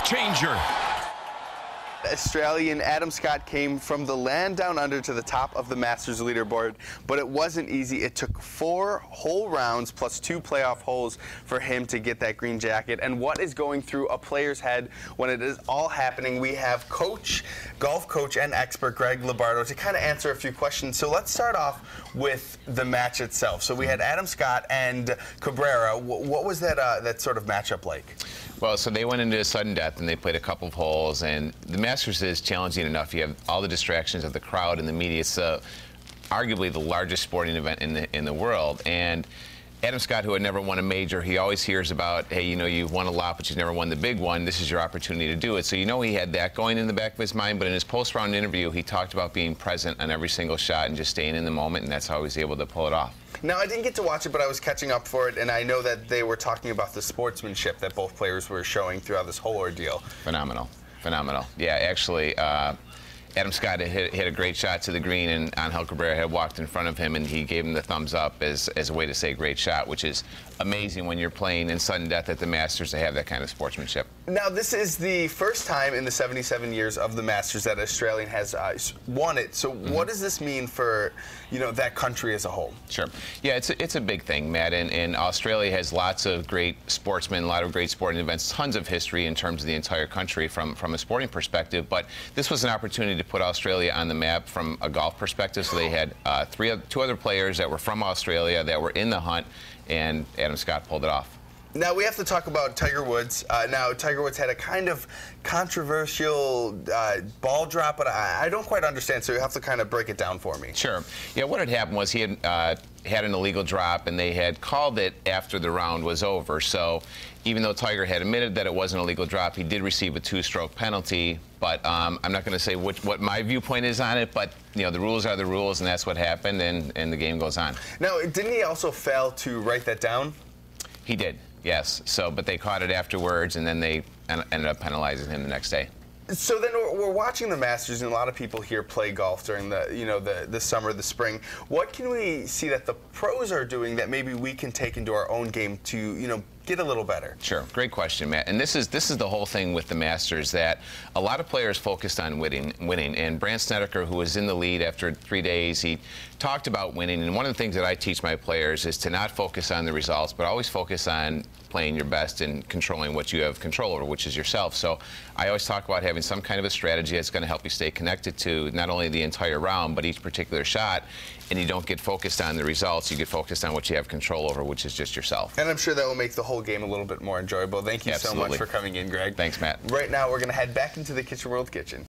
changer. Australian Adam Scott came from the land down under to the top of the Masters leaderboard, but it wasn't easy. It took 4 whole rounds plus 2 playoff holes for him to get that green jacket. And what is going through a player's head when it is all happening? We have golf coach and expert Greg Lombardo to kind of answer a few questions. So let's start off with the match itself. So we had Adam Scott and Cabrera. What was that sort of matchup like? Well, so they went into a sudden death and they played a couple of holes, and the Masters is challenging enough. You have all the distractions of the crowd and the media. It's arguably the largest sporting event in the world. And Adam Scott, who had never won a major, he always hears about, hey, you know, you've won a lot, but you've never won the big one. This is your opportunity to do it. So you know he had that going in the back of his mind, but in his post-round interview, he talked about being present on every single shot and just staying in the moment, and that's how he was able to pull it off. Now, I didn't get to watch it, but I was catching up for it, and I know that they were talking about the sportsmanship that both players were showing throughout this whole ordeal. Phenomenal. Phenomenal. Yeah, actually, Adam Scott hit a great shot to the green, and Angel Cabrera had walked in front of him, and he gave him the thumbs up as a way to say great shot, which is amazing when you're playing in sudden death at the Masters to have that kind of sportsmanship. Now, this is the first time in the 77 years of the Masters that Australian has won it. So what does this mean for, you know, that country as a whole? Sure. Yeah, it's a big thing, Matt, and Australia has lots of great sportsmen, a lot of great sporting events, tons of history in terms of the entire country from a sporting perspective, but this was an opportunity to put Australia on the map from a golf perspective. So they had 2 other players that were from Australia that were in the hunt, and Adam Scott pulled it off. Now, we have to talk about Tiger Woods. Now, Tiger Woods had a kind of controversial ball drop, but I don't quite understand, so you have to kind of break it down for me. Sure. Yeah, what had happened was he had an illegal drop, and they had called it after the round was over. So even though Tiger had admitted that it was an illegal drop, he did receive a 2-stroke penalty. But I'm not going to say what my viewpoint is on it, but you know, the rules are the rules, and that's what happened, and the game goes on. Now, didn't he also fail to write that down? He did. Yes. So, but they caught it afterwards, and then they ended up penalizing him the next day. So then we're watching the Masters, and a lot of people here play golf during the summer, the spring. What can we see that the pros are doing that maybe we can take into our own game to, you know, get a little better? Sure. Great question, Matt. And this is the whole thing with the Masters, that a lot of players focused on winning. And Brandt Snedeker, who was in the lead after 3 days, he talked about winning. And one of the things that I teach my players is to not focus on the results, but always focus on playing your best and controlling what you have control over, which is yourself. So I always talk about having some kind of a strategy that's going to help you stay connected to not only the entire round, but each particular shot. And you don't get focused on the results. You get focused on what you have control over, which is just yourself. And I'm sure that will make the whole game a little bit more enjoyable. Thank you so much for coming in, Greg. Thanks, Matt. Right now, we're going to head back into the Kitchen World Kitchen.